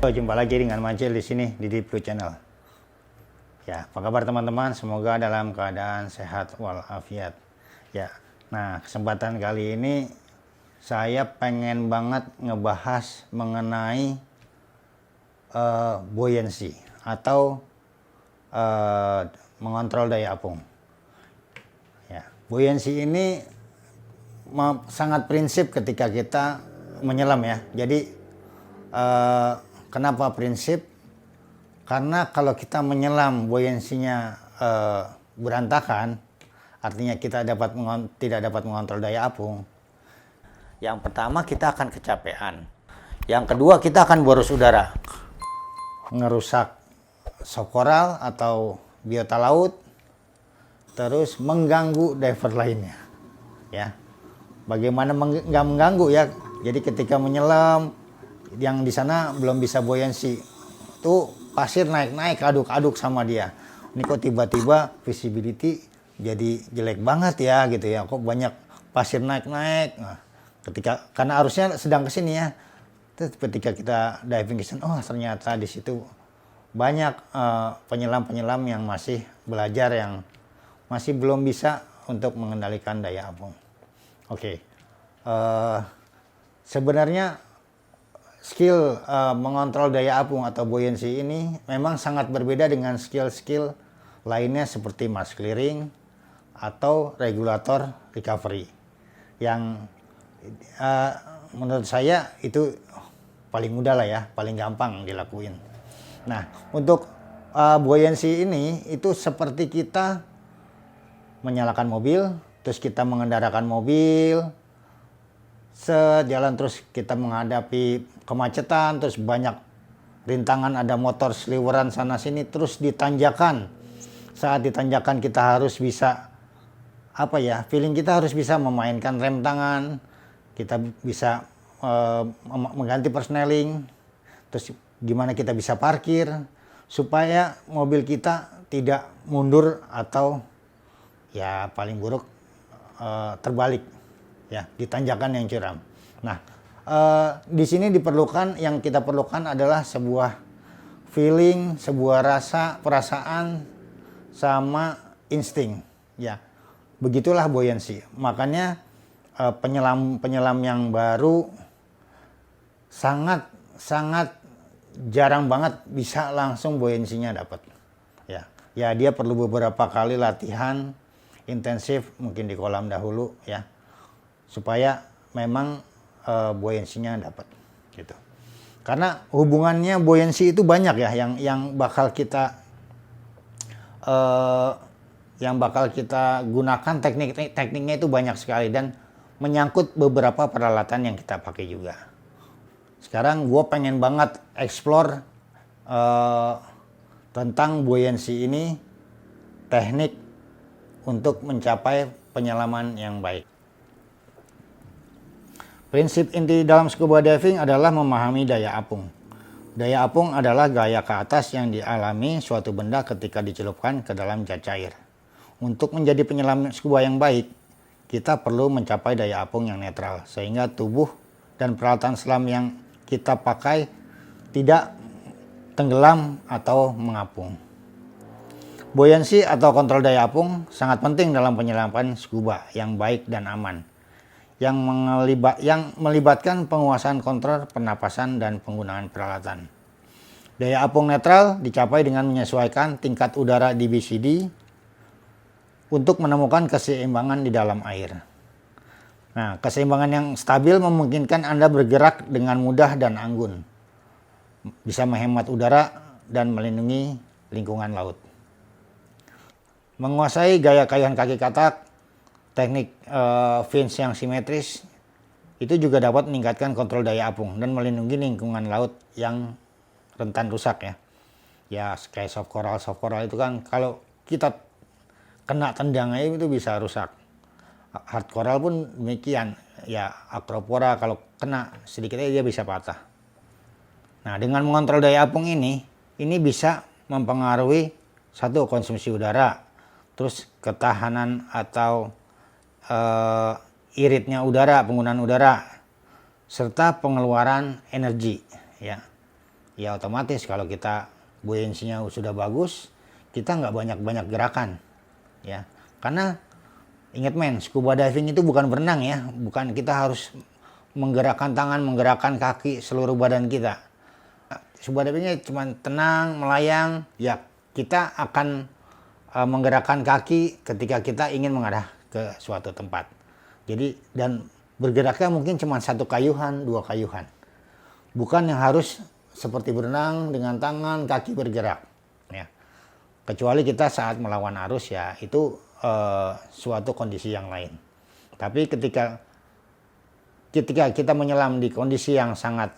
Jumpa lagi dengan Majil di sini di Deep Blue Channel. Ya, apa kabar teman-teman? Semoga dalam keadaan sehat walafiat. Ya, nah kesempatan kali ini saya pengen banget ngebahas mengenai buoyancy atau mengontrol daya apung. Ya, buoyancy ini sangat prinsip ketika kita menyelam ya. Jadi kenapa prinsip? Karena kalau kita menyelam buoyansinya berantakan, artinya kita tidak dapat mengontrol daya apung. Yang pertama kita akan kecapean. Yang kedua kita akan boros udara, ngerusak shock coral atau biota laut, terus mengganggu diver lainnya. Ya, bagaimana nggak mengganggu ya? Jadi ketika menyelam, yang di sana belum bisa buoyancy, tuh pasir naik-naik, aduk-aduk sama dia. Ini kok tiba-tiba visibility jadi jelek banget ya gitu ya. Kok banyak pasir naik-naik. Nah, karena arusnya sedang ke sini ya. Terus ketika kita diving ke sana, oh ternyata di situ banyak penyelam-penyelam yang masih belajar, yang masih belum bisa untuk mengendalikan daya apung. Oke. Sebenarnya skill mengontrol daya apung atau buoyancy ini memang sangat berbeda dengan skill-skill lainnya seperti mass clearing atau regulator recovery. Yang menurut saya itu paling mudah lah ya, paling gampang dilakuin. Nah, untuk buoyancy ini itu seperti kita menyalakan mobil, terus kita mengendarakan mobil, sejalan terus kita menghadapi kemacetan, terus banyak rintangan, ada motor seliweran sana sini, terus ditanjakan. Saat ditanjakan kita harus bisa feeling kita harus bisa memainkan rem tangan, kita bisa mengganti persneling, terus gimana kita bisa parkir supaya mobil kita tidak mundur atau ya paling buruk terbalik ya di tanjakan yang curam. Nah, di sini yang kita perlukan adalah sebuah feeling, sebuah rasa, perasaan, sama insting. Ya, begitulah buoyancy. Makanya penyelam yang baru sangat jarang banget bisa langsung buoyancy-nya dapat. Ya dia perlu beberapa kali latihan intensif, mungkin di kolam dahulu ya, supaya memang buoyancy-nya dapat gitu. Karena hubungannya buoyancy itu banyak ya, yang bakal kita gunakan, tekniknya itu banyak sekali dan menyangkut beberapa peralatan yang kita pakai juga. Sekarang gue pengen banget explore tentang buoyancy ini, teknik untuk mencapai penyelaman yang baik. Prinsip inti dalam scuba diving adalah memahami daya apung. Daya apung adalah gaya ke atas yang dialami suatu benda ketika dicelupkan ke dalam zat cair. Untuk menjadi penyelam scuba yang baik, kita perlu mencapai daya apung yang netral, sehingga tubuh dan peralatan selam yang kita pakai tidak tenggelam atau mengapung. Buoyancy atau kontrol daya apung sangat penting dalam penyelaman scuba yang baik dan aman, yang melibatkan penguasaan kontrol pernapasan dan penggunaan peralatan. Daya apung netral dicapai dengan menyesuaikan tingkat udara di BCD untuk menemukan keseimbangan di dalam air. Nah, keseimbangan yang stabil memungkinkan Anda bergerak dengan mudah dan anggun, bisa menghemat udara dan melindungi lingkungan laut. Menguasai gaya kayuhan kaki katak, teknik fins yang simetris, itu juga dapat meningkatkan kontrol daya apung dan melindungi lingkungan laut yang rentan rusak ya. Ya kayak soft coral itu kan kalau kita kena tendangnya itu bisa rusak. Hard coral pun demikian. Ya acropora kalau kena sedikit aja dia bisa patah. Nah, dengan mengontrol daya apung ini bisa mempengaruhi satu, konsumsi udara, terus ketahanan atau iritnya udara, penggunaan udara, serta pengeluaran energi ya. ya otomatis kalau kita buoyancy-nya sudah bagus, kita nggak banyak-banyak gerakan, ya. Karena ingat men, scuba diving itu bukan berenang ya, bukan kita harus menggerakkan tangan, menggerakkan kaki, seluruh badan kita. Scuba divingnya cuma tenang, melayang, ya kita akan menggerakkan kaki ketika kita ingin mengarah ke suatu tempat. Jadi, dan bergeraknya mungkin cuma satu kayuhan, dua kayuhan. Bukan yang harus seperti berenang dengan tangan, kaki bergerak. Ya. Kecuali kita saat melawan arus ya, itu suatu kondisi yang lain. Tapi ketika kita menyelam di kondisi yang sangat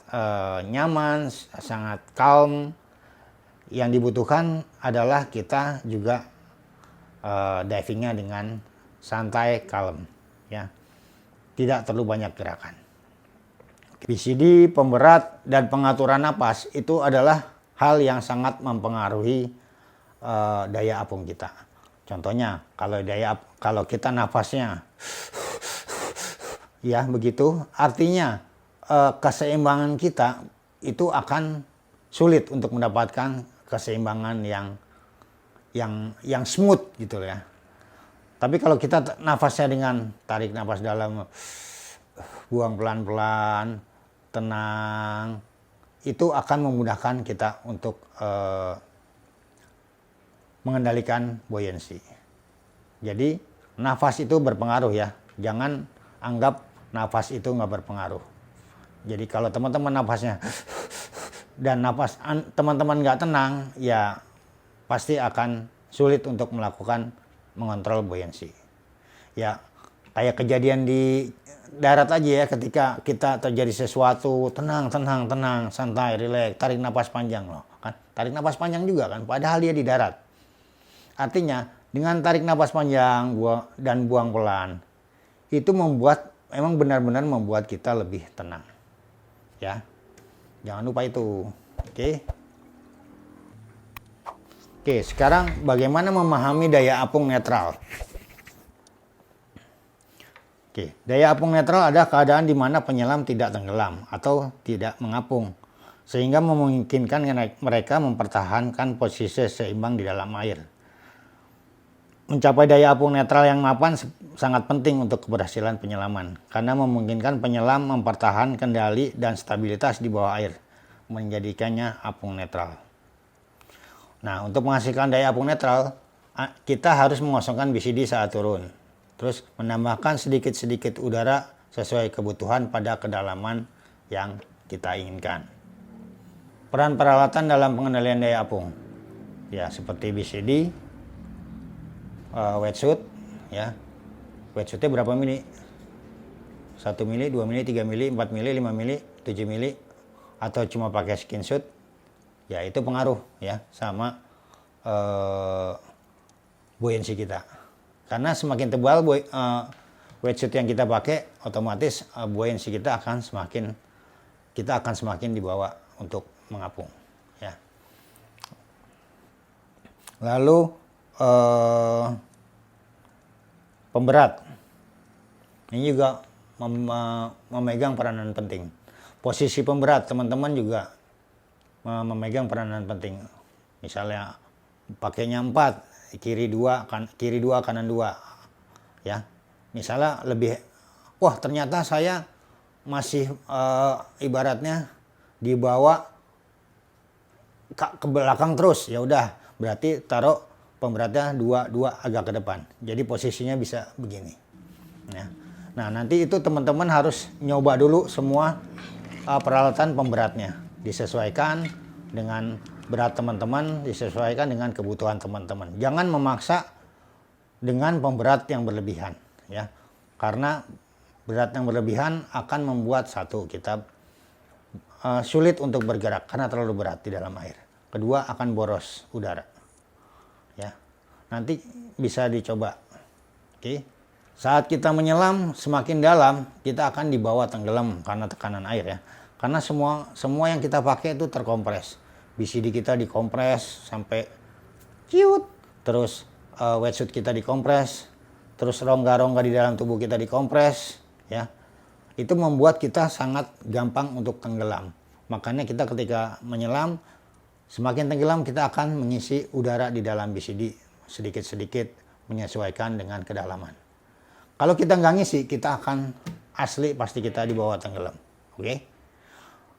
nyaman, sangat calm, yang dibutuhkan adalah kita juga divingnya dengan santai, calm, ya, tidak terlalu banyak gerakan. BCD, pemberat, dan pengaturan napas itu adalah hal yang sangat mempengaruhi daya apung kita. Contohnya, kalau kita nafasnya ya begitu, artinya keseimbangan kita itu akan sulit untuk mendapatkan keseimbangan yang smooth gitu ya. Tapi kalau kita nafasnya dengan tarik nafas dalam, buang pelan-pelan, tenang, itu akan memudahkan kita untuk mengendalikan buoyancy. Jadi nafas itu berpengaruh ya, jangan anggap nafas itu nggak berpengaruh. Jadi kalau teman-teman nafasnya dan nafas teman-teman nggak tenang, ya pasti akan sulit untuk mengontrol buoyancy. Ya kayak kejadian di darat aja ya, ketika kita terjadi sesuatu, tenang, santai, rileks, tarik nafas panjang loh. Kan tarik nafas panjang juga kan, padahal dia di darat. Artinya dengan tarik nafas panjang dan buang pelan, itu memang benar-benar membuat kita lebih tenang. Ya, jangan lupa itu. Oke, sekarang bagaimana memahami daya apung netral? Oke, daya apung netral adalah keadaan di mana penyelam tidak tenggelam atau tidak mengapung, sehingga memungkinkan mereka mempertahankan posisi seimbang di dalam air. Mencapai daya apung netral yang mapan sangat penting untuk keberhasilan penyelaman, karena memungkinkan penyelam mempertahankan kendali dan stabilitas di bawah air, menjadikannya apung netral. Nah, untuk menghasilkan daya apung netral, kita harus mengosongkan BCD saat turun, terus menambahkan sedikit-sedikit udara sesuai kebutuhan pada kedalaman yang kita inginkan. Peran peralatan dalam pengendalian daya apung, ya seperti BCD, wetsuit, ya. Wetsuitnya berapa mili? 1 mili, 2 mili, 3 mili, 4 mili, 5 mili, 7 mili, atau cuma pakai skin suit, ya itu pengaruh ya sama buoyancy kita. Karena semakin tebal wetsuit yang kita pakai, otomatis buoyancy kita akan semakin dibawa untuk mengapung, ya. Lalu pemberat ini juga memegang peranan penting. Posisi pemberat teman-teman juga memegang peranan penting. Misalnya pakainya 4, kiri 2, kanan 2, ya. Misalnya ternyata saya masih ibaratnya dibawa ke belakang terus, ya udah berarti taruh pemberatnya 2 agak ke depan. Jadi posisinya bisa begini. Ya. Nah, nanti itu teman-teman harus nyoba dulu semua peralatan pemberatnya. Disesuaikan dengan berat teman-teman, disesuaikan dengan kebutuhan teman-teman. Jangan memaksa dengan pemberat yang berlebihan, ya. Karena berat yang berlebihan akan membuat kita sulit untuk bergerak karena terlalu berat di dalam air. Kedua, akan boros udara. Ya, nanti bisa dicoba. Oke. Saat kita menyelam semakin dalam, kita akan dibawa tenggelam karena tekanan air ya. Karena semua yang kita pakai itu terkompres. BCD kita dikompres sampai ciut, terus wetsuit kita dikompres, terus rongga-rongga di dalam tubuh kita dikompres, ya. Itu membuat kita sangat gampang untuk tenggelam. Makanya kita ketika menyelam, semakin tenggelam kita akan mengisi udara di dalam BCD sedikit-sedikit menyesuaikan dengan kedalaman. Kalau kita nggak ngisi, kita akan asli pasti kita di bawah tenggelam. Oke?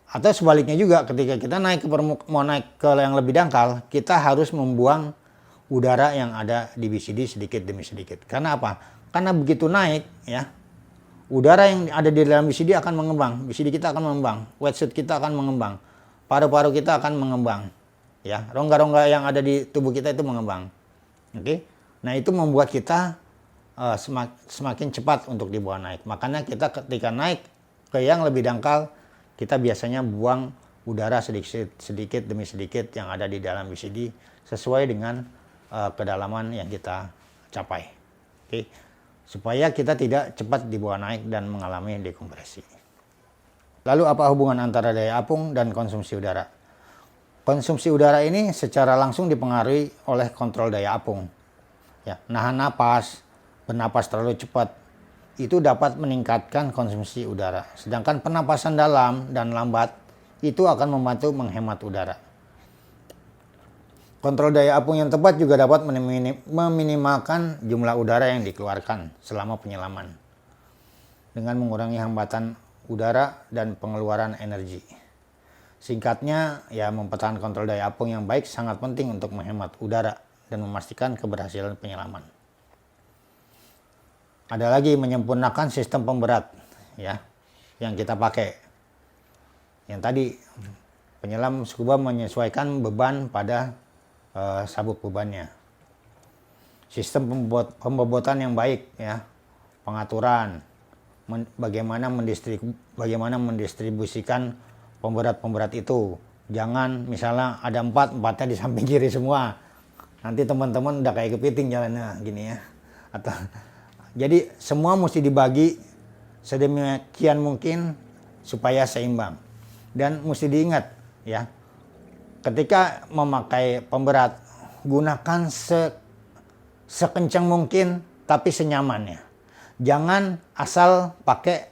Atau sebaliknya juga, ketika kita naik ke mau naik ke yang lebih dangkal, kita harus membuang udara yang ada di BCD sedikit demi sedikit. Karena apa? Karena begitu naik, ya, udara yang ada di dalam BCD akan mengembang. BCD kita akan mengembang, wetsuit kita akan mengembang, paru-paru kita akan mengembang, ya, rongga-rongga yang ada di tubuh kita itu mengembang. Oke? Nah, itu membuat kita semakin cepat untuk dibawa naik. Makanya kita ketika naik ke yang lebih dangkal, kita biasanya buang udara sedikit demi sedikit yang ada di dalam BCD sesuai dengan kedalaman yang kita capai. Oke? Supaya kita tidak cepat dibawa naik dan mengalami dekompresi. Lalu apa hubungan antara daya apung dan konsumsi udara? Konsumsi udara ini secara langsung dipengaruhi oleh kontrol daya apung. Ya, nahan napas, bernapas terlalu cepat, itu dapat meningkatkan konsumsi udara. Sedangkan pernapasan dalam dan lambat itu akan membantu menghemat udara. Kontrol daya apung yang tepat juga dapat meminimalkan jumlah udara yang dikeluarkan selama penyelaman dengan mengurangi hambatan udara dan pengeluaran energi. Singkatnya, ya, mempertahankan kontrol daya apung yang baik sangat penting untuk menghemat udara dan memastikan keberhasilan penyelaman. Ada lagi menyempurnakan sistem pemberat, ya, yang kita pakai. Yang tadi penyelam scuba menyesuaikan beban pada sabuk bebannya. Sistem pembobotan yang baik, ya, pengaturan, bagaimana mendistribusikan pemberat-pemberat itu. Jangan misalnya ada empatnya di samping kiri semua. Nanti teman-teman udah kayak kepiting jalannya gini, ya. Atau jadi semua mesti dibagi sedemikian mungkin supaya seimbang. Dan mesti diingat, ya, ketika memakai pemberat, gunakan sekencang mungkin tapi senyamannya. Jangan asal pakai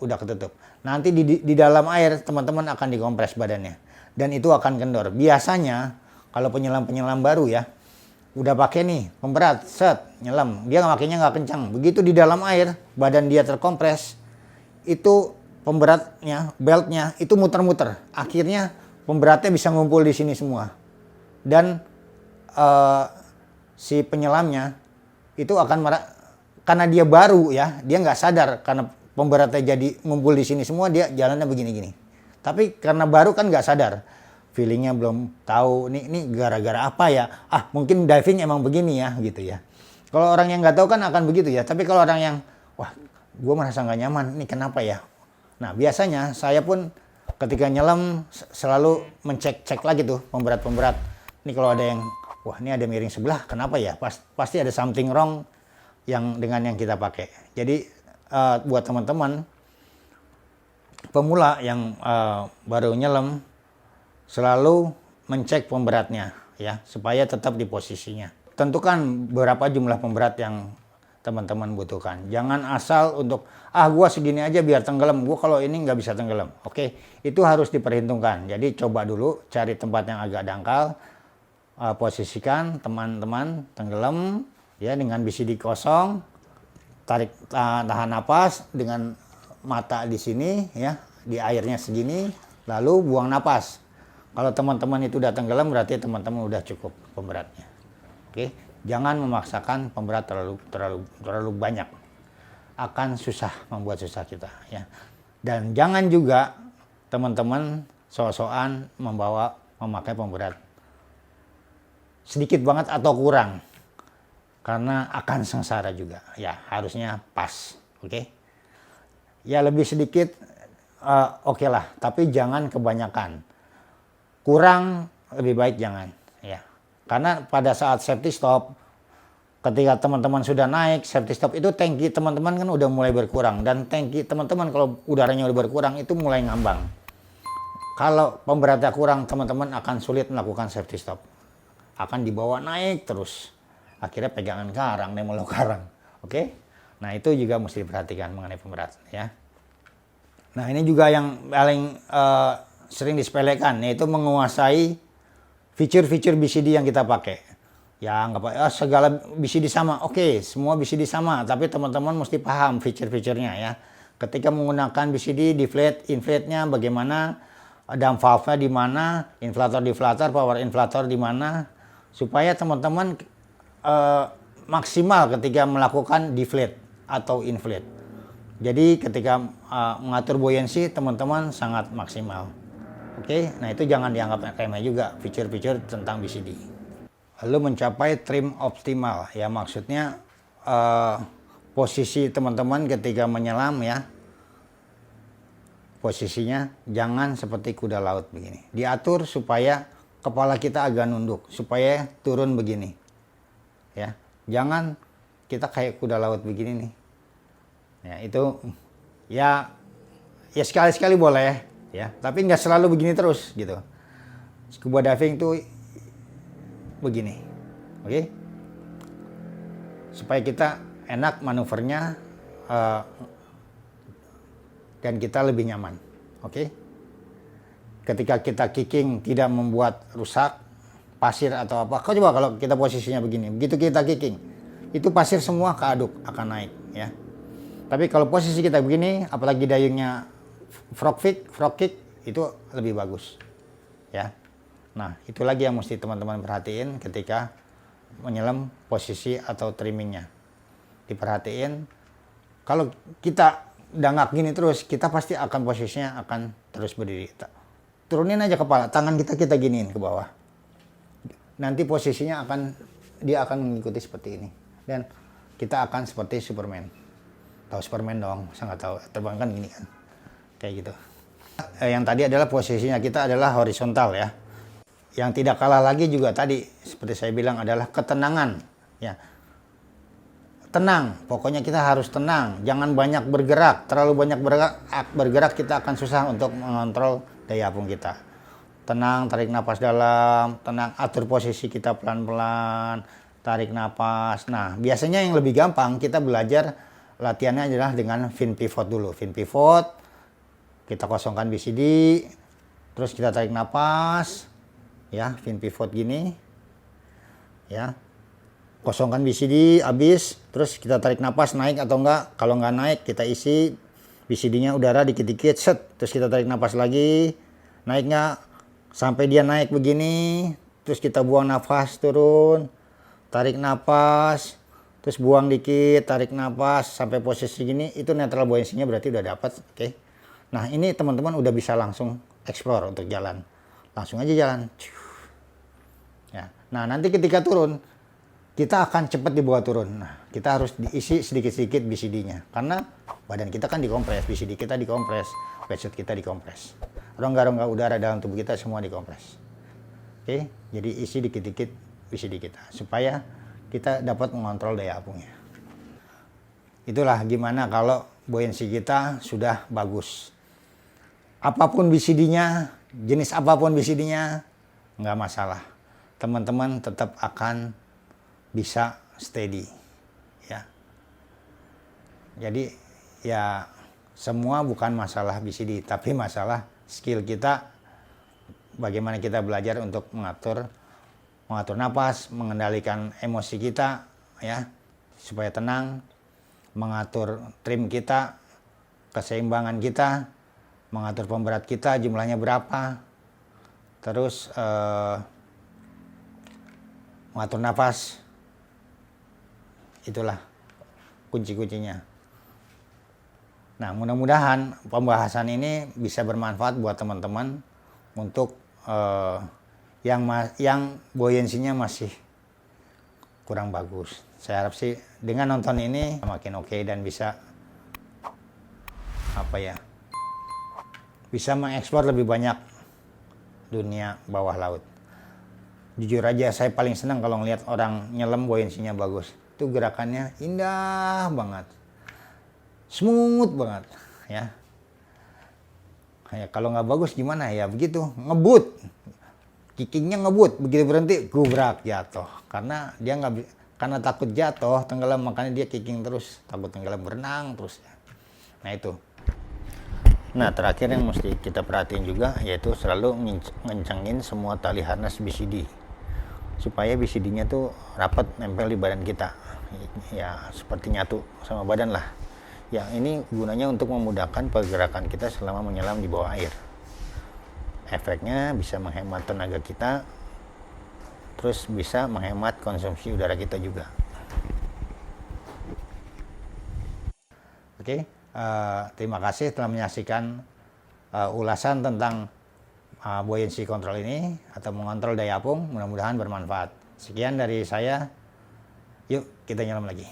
udah ketutup. Nanti di dalam air teman-teman akan dikompres badannya dan itu akan kendor. Biasanya kalau penyelam-penyelam baru, ya, udah pakai nih pemberat, nyelam, dia makainya nggak kencang. Begitu di dalam air, badan dia terkompres, itu pemberatnya, beltnya itu muter-muter. Akhirnya pemberatnya bisa ngumpul di sini semua. Dan si penyelamnya itu akan karena dia baru, ya, dia nggak sadar karena pemberatnya jadi ngumpul di sini semua, dia jalannya begini-gini. Tapi karena baru kan nggak sadar. Feelingnya belum tahu ini gara-gara apa ya, mungkin diving emang begini ya, gitu ya. Kalau orang yang nggak tahu kan akan begitu ya, tapi kalau orang yang gue merasa nggak nyaman, ini kenapa ya. Nah, biasanya saya pun ketika nyelam selalu mencek lagi tuh pemberat-pemberat. Ini kalau ada yang ini ada miring sebelah, kenapa ya, pasti ada something wrong dengan yang kita pakai. Jadi buat teman-teman pemula yang baru nyelam, selalu mencek pemberatnya, ya, supaya tetap di posisinya. Tentukan berapa jumlah pemberat yang teman-teman butuhkan. Jangan asal untuk gua segini aja biar tenggelam, gua kalau ini nggak bisa tenggelam. Oke, itu harus diperhitungkan. Jadi coba dulu cari tempat yang agak dangkal, posisikan teman-teman tenggelam, ya, dengan BCD kosong, tahan napas dengan mata di sini, ya, di airnya segini, lalu buang napas. Kalau teman-teman itu udah tenggelam, berarti teman-teman udah cukup pemberatnya. Oke, jangan memaksakan pemberat terlalu banyak. Akan membuat susah kita, ya. Dan jangan juga teman-teman sok-sokan memakai pemberat sedikit banget atau kurang. Karena akan sengsara juga. Ya, harusnya pas, oke? Ya, lebih sedikit oke lah, tapi jangan kebanyakan. Kurang lebih baik jangan, ya. Karena pada saat safety stop, ketika teman-teman sudah naik safety stop, itu tangki teman-teman kan udah mulai berkurang, dan tangki teman-teman kalau udaranya udah berkurang itu mulai ngambang. Kalau pemberatnya kurang, teman-teman akan sulit melakukan safety stop. Akan dibawa naik terus. Akhirnya pegangan karang, nemelo karang. Oke? Nah, itu juga mesti diperhatikan mengenai pemberat, ya. Nah, ini juga yang paling sering disepelekan, yaitu menguasai fitur-fitur BCD yang kita pakai. Ya, nggak apa, segala BCD sama. Oke, semua BCD sama, tapi teman-teman mesti paham fitur-fiturnya ya. Ketika menggunakan BCD, deflate, inflate-nya bagaimana, dam valve-nya di mana, inflator, deflator, power inflator di mana, supaya teman-teman maksimal ketika melakukan deflate atau inflate. Jadi ketika mengatur buoyancy, teman-teman sangat maksimal. Oke, nah itu jangan dianggap remeh juga, fitur-fitur tentang BCD. Lalu mencapai trim optimal, ya maksudnya posisi teman-teman ketika menyelam ya, posisinya jangan seperti kuda laut begini. Diatur supaya kepala kita agak nunduk, supaya turun begini. Ya, jangan kita kayak kuda laut begini nih. Ya itu, ya sekali-sekali boleh. Ya, tapi nggak selalu begini terus gitu. Scuba diving tuh begini, oke? Supaya kita enak manuvernya dan kita lebih nyaman, oke? Ketika kita kicking tidak membuat rusak pasir atau apa, coba kalau kita posisinya begini, begitu kita kicking, itu pasir semua keaduk akan naik, ya. Tapi kalau posisi kita begini, apalagi dayungnya frog kick itu lebih bagus ya. Nah itu lagi yang mesti teman-teman perhatiin ketika menyelam, posisi atau trimmingnya diperhatiin. Kalau kita dangak gini terus, kita pasti akan posisinya akan terus berdiri. Turunin aja kepala, tangan kita giniin ke bawah, nanti posisinya dia akan mengikuti seperti ini, dan kita akan seperti Superman. Tahu Superman dong, saya nggak tahu, terbang kan gini kan, kayak gitu. Yang tadi adalah posisinya kita adalah horizontal ya. Yang tidak kalah lagi juga tadi seperti saya bilang adalah ketenangan ya. Tenang, pokoknya kita harus tenang, jangan banyak bergerak. Terlalu banyak bergerak kita akan susah untuk mengontrol daya apung kita. Tenang, tarik napas dalam, tenang, atur posisi kita pelan-pelan, tarik napas. Nah, biasanya yang lebih gampang kita belajar latihannya adalah dengan fin pivot dulu. Fin pivot, kita kosongkan BCD, terus kita tarik napas, ya, fin pivot gini, ya, kosongkan BCD, habis, terus kita tarik napas naik atau enggak. Kalau enggak naik, kita isi BCD-nya udara dikit-dikit, set, terus kita tarik napas lagi, naik enggak, sampai dia naik begini, terus kita buang nafas turun, tarik napas, terus buang dikit, tarik napas sampai posisi gini, itu netral buoyancy-nya berarti udah dapat, oke. Nah ini teman-teman udah bisa langsung explore untuk jalan, langsung aja jalan. Ya. Nah nanti ketika turun, kita akan cepat dibawa turun. Nah kita harus diisi sedikit-sedikit BCD-nya, karena badan kita kan dikompres, BCD kita dikompres, wetsuit kita dikompres, rongga-rongga udara dalam tubuh kita semua dikompres. Oke, jadi isi dikit-dikit BCD kita, supaya kita dapat mengontrol daya apungnya. Itulah gimana kalau buoyancy kita sudah bagus. Apapun BCD-nya, jenis apapun BCD-nya, nggak masalah. Teman-teman tetap akan bisa steady. Ya. Jadi ya semua bukan masalah BCD, tapi masalah skill kita. Bagaimana kita belajar untuk mengatur napas, mengendalikan emosi kita, ya, supaya tenang, mengatur trim kita, keseimbangan kita, mengatur pemberat kita jumlahnya berapa, terus mengatur nafas. Itulah kunci-kuncinya. Nah mudah-mudahan pembahasan ini bisa bermanfaat buat teman-teman untuk yang buoyancy-nya masih kurang bagus. Saya harap sih dengan nonton ini makin oke dan bisa bisa mengeksplor lebih banyak dunia bawah laut. Jujur aja saya paling senang kalau ngelihat orang nyelam buoyancy-nya bagus. Itu gerakannya indah banget, smooth banget ya. Kayak kalau nggak bagus gimana ya, begitu ngebut, kickingnya ngebut, begitu berhenti gubrak jatuh, karena dia karena takut jatuh tenggelam, makanya dia kicking terus, takut tenggelam, berenang terus ya. Nah itu Nah, terakhir yang mesti kita perhatiin juga yaitu selalu ngencengin semua tali harness BCD supaya BCD-nya tuh rapat nempel di badan kita, ya seperti nyatu sama badan lah. Yang ini gunanya untuk memudahkan pergerakan kita selama menyelam di bawah air. Efeknya bisa menghemat tenaga kita, terus bisa menghemat konsumsi udara kita juga. Oke, terima kasih telah menyaksikan ulasan tentang buoyancy control ini atau mengontrol daya apung. Mudah-mudahan bermanfaat. Sekian dari saya. Yuk kita nyelam lagi.